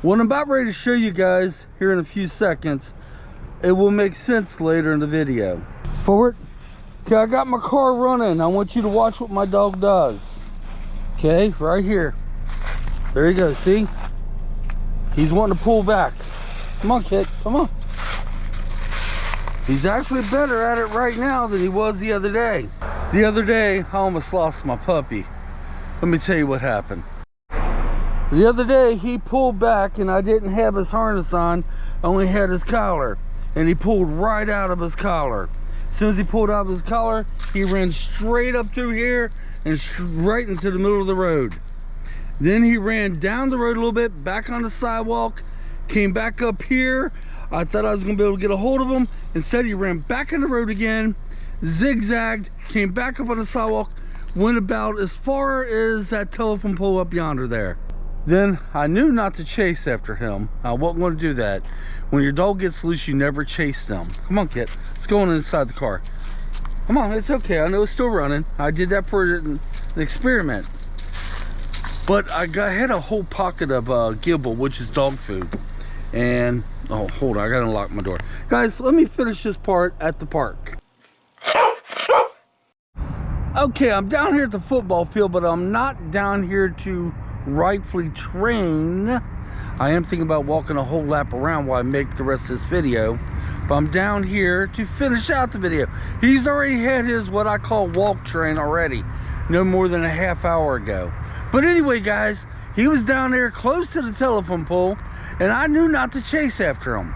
What I'm about ready to show you guys here in a few seconds, it will make sense later in the video. Forward. Okay, I got my car running. I want you to watch what my dog does. Okay, right here. There he goes, see? He's wanting to pull back. Come on, kid, come on. He's actually better at it right now than he was the other day. The other day, I almost lost my puppy. Let me tell you what happened. The other day, he pulled back and I didn't have his harness on. I only had his collar. And he pulled right out of his collar. As soon as he pulled out of his collar, he ran straight up through here and right into the middle of the road. Then he ran down the road a little bit, back on the sidewalk, came back up here. I thought I was gonna be able to get a hold of him. Instead, he ran back on the road again, zigzagged, came back up on the sidewalk, went about as far as that telephone pole up yonder there. Then I knew not to chase after him. I wasn't going to do that. When your dog gets loose, you never chase them. Come on, kid. Let's go on inside the car. Come on, it's okay. I know it's still running. I did that for an experiment. But I had a whole pocket of gibble, which is dog food. And, oh, hold on. I got to unlock my door. Guys, let me finish this part at the park. Okay, I'm down here at the football field, but I'm not down here to rightfully train. I am thinking about walking a whole lap around while I make the rest of this video, but I'm down here to finish out the video. He's already had his what I call walk train already, no more than a half hour ago. But anyway, guys, he was down there close to the telephone pole and I knew not to chase after him,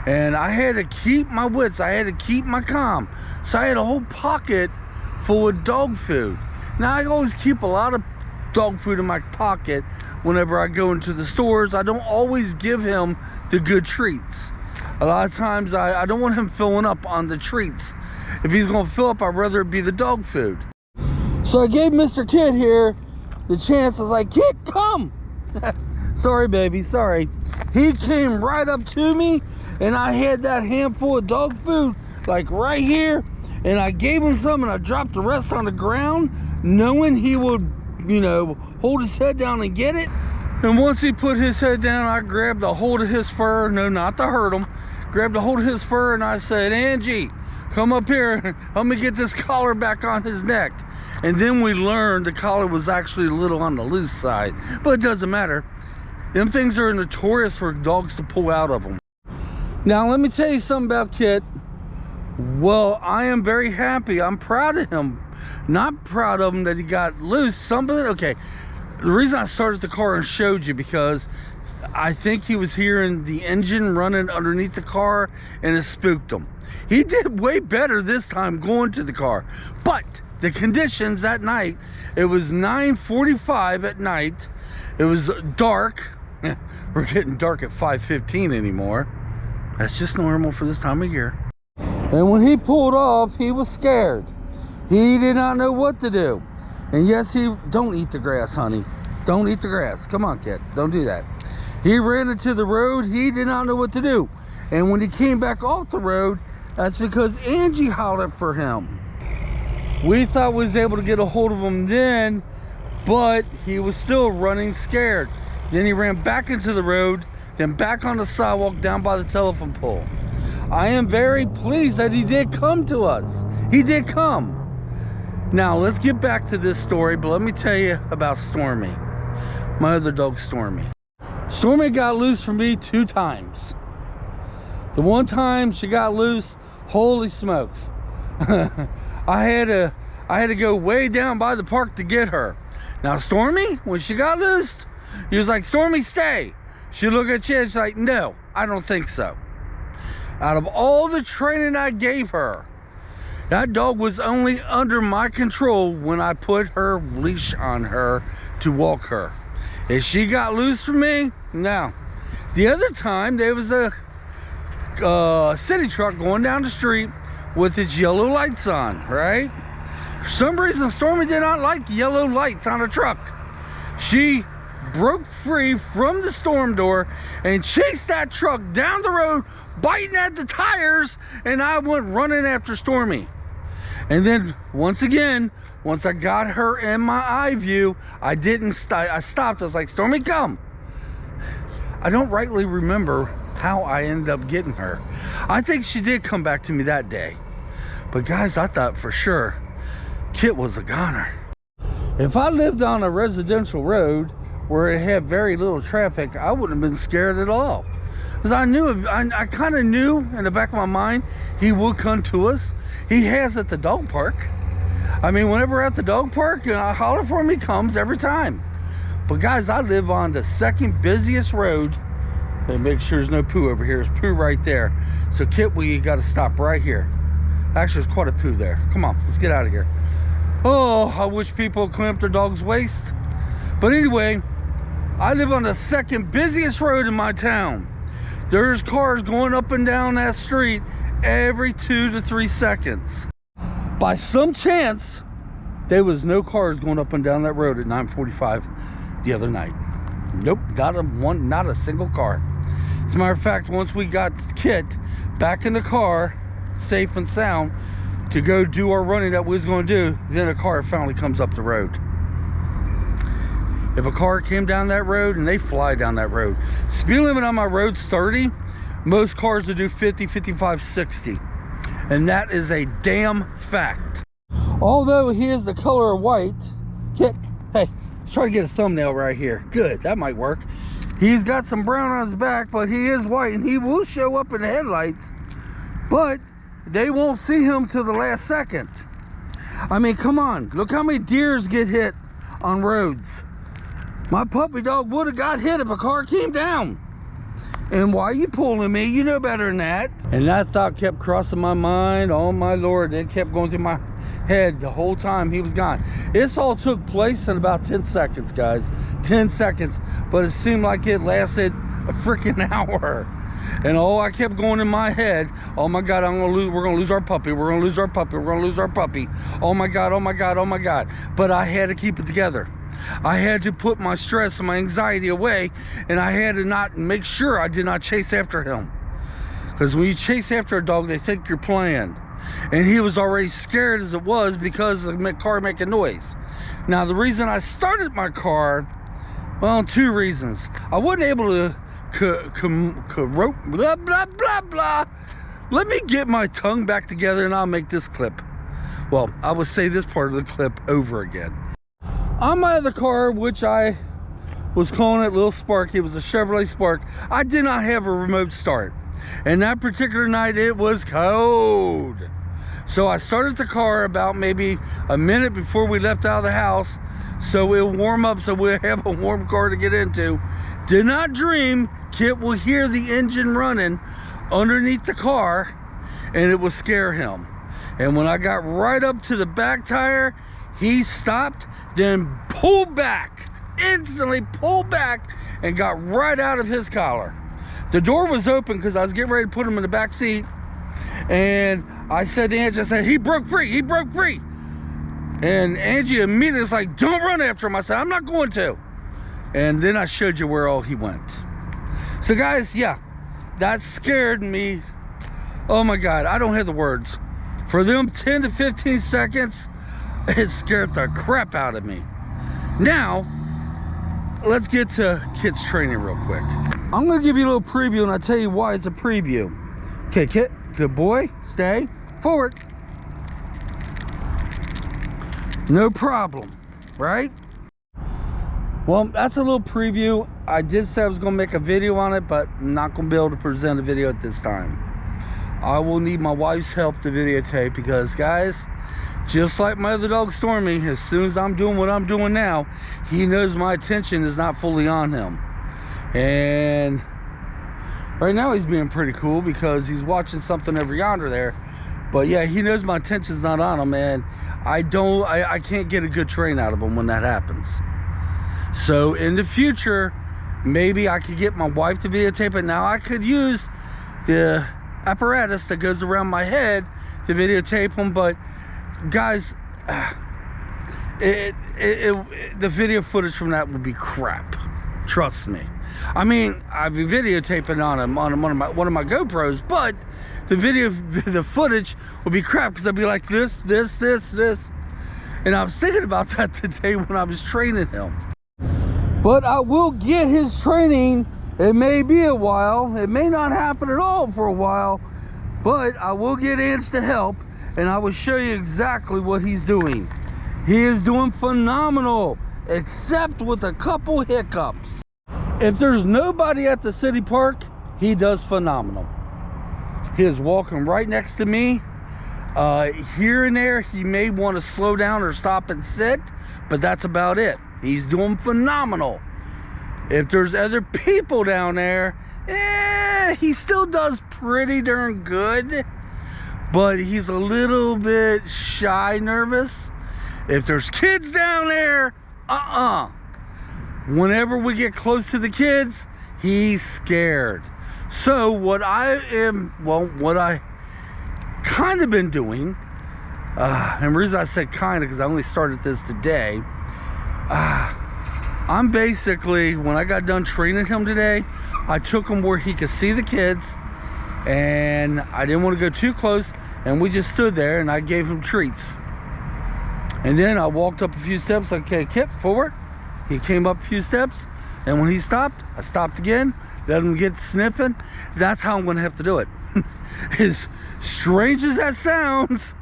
and I had to keep my wits. I had to keep my calm, so I had a whole pocket full of dog food. Now I always keep a lot of dog food in my pocket whenever I go into the stores. I don't always give him the good treats. A lot of times I don't want him filling up on the treats. If he's gonna fill up, I'd rather it be the dog food. So I gave Mr. Kid here the chance. I was like, Kid, come. Sorry, baby, sorry. He came right up to me and I had that handful of dog food like right here, and I gave him some and I dropped the rest on the ground, knowing he would, you know, hold his head down and get it. And once he put his head down, I grabbed a hold of his fur. No, not to hurt him. Grabbed a hold of his fur and I said, Angie, come up here. Help me get this collar back on his neck. And then we learned the collar was actually a little on the loose side, but it doesn't matter. Them things are notorious for dogs to pull out of them. Now, let me tell you something about Kit. Well, I am very happy. I'm proud of him. Not proud of him that he got loose. Okay, the reason I started the car and showed you, because I think he was hearing the engine running underneath the car and it spooked him. He did way better this time going to the car, but the conditions that night, it was 9:45 at night. It was dark. We're getting dark at 5:15 anymore. That's just normal for this time of year. And when he pulled off, he was scared. He did not know what to do. And yes, don't eat the grass, honey. Don't eat the grass. Come on, kid. Don't do that. He ran into the road. He did not know what to do. And when he came back off the road, that's because Angie hollered for him. We thought we was able to get a hold of him then, but he was still running scared. Then he ran back into the road, then back on the sidewalk down by the telephone pole. I am very pleased that he did come to us. He did come. Now, let's get back to this story, but let me tell you about Stormy. My other dog, Stormy. Stormy got loose from me 2 times. The one time she got loose, holy smokes. I had to go way down by the park to get her. Now, Stormy, when she got loose, he was like, Stormy, stay. She looked at you and she's like, no, I don't think so. Out of all the training I gave her, that dog was only under my control when I put her leash on her to walk her. If she got loose from me, no. The other time, there was a city truck going down the street with its yellow lights on, right? For some reason, Stormy did not like yellow lights on a truck. She broke free from the storm door and chased that truck down the road, biting at the tires, and I went running after Stormy. And then once again, once I got her in my eye view, I stopped. I was like, Stormy, come. I don't rightly remember how I ended up getting her. I think she did come back to me that day. But guys, I thought for sure Kit was a goner. If I lived on a residential road where it had very little traffic, I wouldn't have been scared at all. Because I kind of knew in the back of my mind he would come to us. He has at the dog park. I mean, whenever we're at the dog park, I holler for him, he comes every time. But guys, I live on the second busiest road. And make sure there's no poo over here. There's poo right there. So Kit, we got to stop right here. Actually, there's quite a poo there. Come on, let's get out of here. Oh, I wish people would clean up their dog's waste. But anyway, I live on the second busiest road in my town. There's cars going up and down that street every 2 to 3 seconds. By some chance, there was no cars going up and down that road at 9:45 the other night. Nope, not a single car. As a matter of fact, once we got Kit back in the car, safe and sound, to go do our running that we was going to do, then a car finally comes up the road. If a car came down that road, and they fly down that road. Speed limit on my road's 30. Most cars will do 50, 55, 60. And that is a damn fact. Although he is the color of white, Kit, hey, let's try to get a thumbnail right here. Good, that might work. He's got some brown on his back, but he is white, and he will show up in the headlights. But they won't see him till the last second. I mean, come on. Look how many deers get hit on roads. My puppy dog would have got hit if a car came down. And why are you pulling me? You know better than that. And that thought kept crossing my mind. Oh my Lord, it kept going through my head the whole time he was gone. This all took place in about 10 seconds, guys. 10 seconds. But it seemed like it lasted a freaking hour. And all I kept going in my head, oh my God, we're gonna lose our puppy, we're gonna lose our puppy, we're gonna lose our puppy. Oh my God, oh my God, oh my God. But I had to keep it together. I had to put my stress and my anxiety away, and I had to not make sure I did not chase after him. Because when you chase after a dog, they think you're playing. And he was already scared as it was because of the car making noise. Now, the reason I started my car, well, 2 reasons. I wasn't able to blah, blah, blah, blah. Let me get my tongue back together and I'll make this clip. Well, I will say this part of the clip over again. On my other car, which I was calling it Little Spark, it was a Chevrolet Spark, I did not have a remote start. And that particular night, it was cold. So I started the car about maybe a minute before we left out of the house, so it'll warm up so we'll have a warm car to get into. Did not dream Kit will hear the engine running underneath the car, and it will scare him. And when I got right up to the back tire, he stopped, then pulled back, instantly pulled back, and got right out of his collar. The door was open because I was getting ready to put him in the back seat, and I said to Angie, I said, he broke free, he broke free. And Angie immediately was like, don't run after him. I said, I'm not going to. And then I showed you where all he went. So guys, yeah, that scared me. Oh my God, I don't have the words. For them 10 to 15 seconds, it scared the crap out of me. Now, let's get to Kit's training real quick. I'm gonna give you a little preview, and I'll tell you why it's a preview. Okay, Kit, good boy, stay forward. No problem, right? Well, that's a little preview. I did say I was gonna make a video on it, but I'm not gonna be able to present a video at this time. I will need my wife's help to videotape because, guys, just like my other dog, Stormy, as soon as I'm doing what I'm doing now, he knows my attention is not fully on him. And right now he's being pretty cool because he's watching something over yonder there. But yeah, he knows my attention's not on him, and I can't get a good train out of him when that happens. So in the future, maybe I could get my wife to videotape it. Now I could use the apparatus that goes around my head to videotape him, but guys, the video footage from that would be crap. Trust me. I mean, I'd be videotaping on one of my GoPros, but the footage would be crap because I'd be like this. And I was thinking about that today when I was training him. But I will get his training It may be a while. It may not happen at all for a while, but I will get Ange to help, and I will show you exactly what he's doing. He is doing phenomenal, except with a couple hiccups. If there's nobody at the city park, he does phenomenal. He is walking right next to me. Here and there, he may want to slow down or stop and sit, but that's about it. He's doing phenomenal. If there's other people down there, he still does pretty darn good, but he's a little bit shy, nervous. If there's kids down there, whenever we get close to the kids, he's scared. So what I kind of been doing, and the reason I said kind of because I only started this today, I'm basically, when I got done training him today, I took him where he could see the kids, and I didn't want to go too close, and we just stood there and I gave him treats. And then I walked up a few steps, okay, Kip, forward. He came up a few steps, and when he stopped, I stopped again, let him get sniffing. That's how I'm going to have to do it. As strange as that sounds,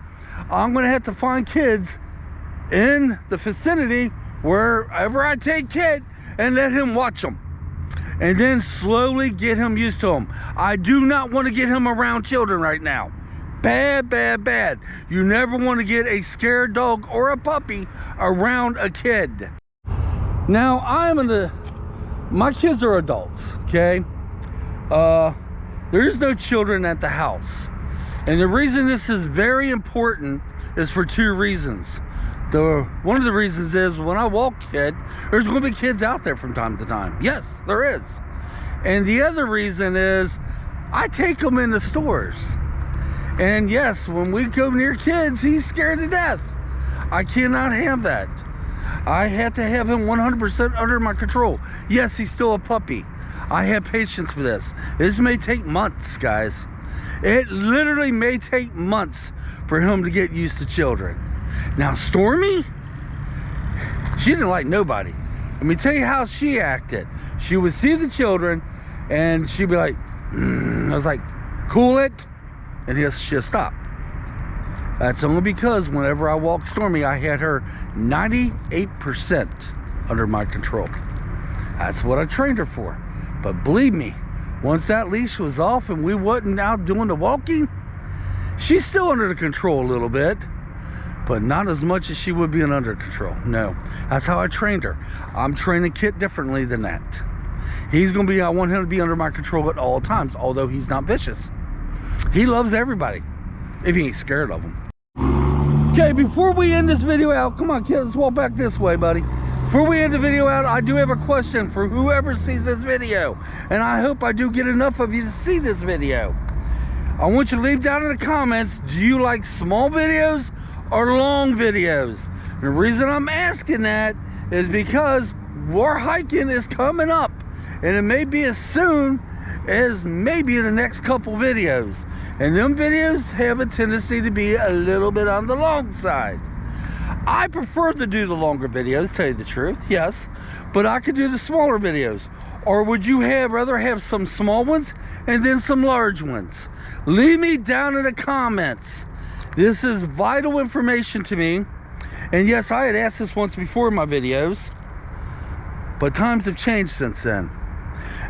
I'm going to have to find kids in the vicinity wherever I take Kit and let him watch them. And then slowly get him used to them. I do not want to get him around children right now. Bad, bad, bad. You never want to get a scared dog or a puppy around a kid. Now, my kids are adults, okay? There is no children at the house. And the reason this is very important is for two reasons. One of the reasons is when I walk Kid, there's going to be kids out there from time to time. Yes, there is. And the other reason is I take them in the stores. And yes, when we go near kids, he's scared to death. I cannot have that. I have to have him 100% under my control. Yes, he's still a puppy. I have patience for this. This may take months, guys. It literally may take months for him to get used to children. Now, Stormy, she didn't like nobody. Let me tell you how she acted. She would see the children, and she'd be like, I was like, cool it. And she'll stop. That's only because whenever I walked Stormy, I had her 98% under my control. That's what I trained her for. But believe me, once that leash was off and we wasn't out doing the walking, she's still under the control a little bit, but not as much as she would be under control. No, that's how I trained her. I'm training Kit differently than that. I want him to be under my control at all times, although he's not vicious. He loves everybody, if he ain't scared of them. Okay, before we end this video out, come on, Kit, let's walk back this way, buddy. Before we end the video out, I do have a question for whoever sees this video, and I hope I do get enough of you to see this video. I want you to leave down in the comments, do you like small videos or long videos? And the reason I'm asking that is because war hiking is coming up, and it may be as soon as maybe in the next couple videos, and them videos have a tendency to be a little bit on the long side. I prefer to do the longer videos, tell you the truth, yes, but I could do the smaller videos. Or would you rather have some small ones and then some large ones? Leave me down in the comments. This is vital information to me. And yes, I had asked this once before in my videos, but times have changed since then.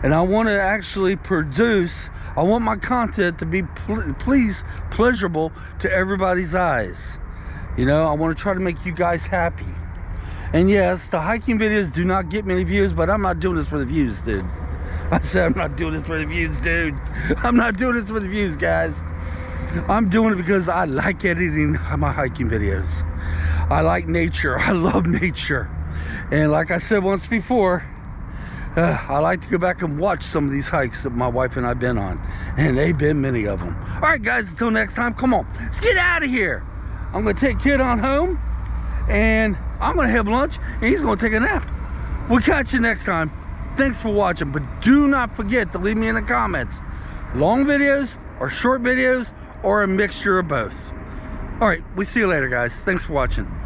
And I want to actually I want my content to be pleasurable to everybody's eyes. You know, I want to try to make you guys happy. And yes, the hiking videos do not get many views, but I'm not doing this for the views, dude. I said I'm not doing this for the views, dude. I'm not doing this for the views, guys. I'm doing it because I like editing my hiking videos. I like nature. I love nature. And like I said once before, I like to go back and watch some of these hikes that my wife and I have been on. And they've been many of them. All right, guys, until next time, come on. Let's get out of here. I'm going to take Kid on home. And I'm going to have lunch. And he's going to take a nap. We'll catch you next time. Thanks for watching. But do not forget to leave me in the comments. Long videos or short videos or a mixture of both. All right, we'll see you later, guys. Thanks for watching.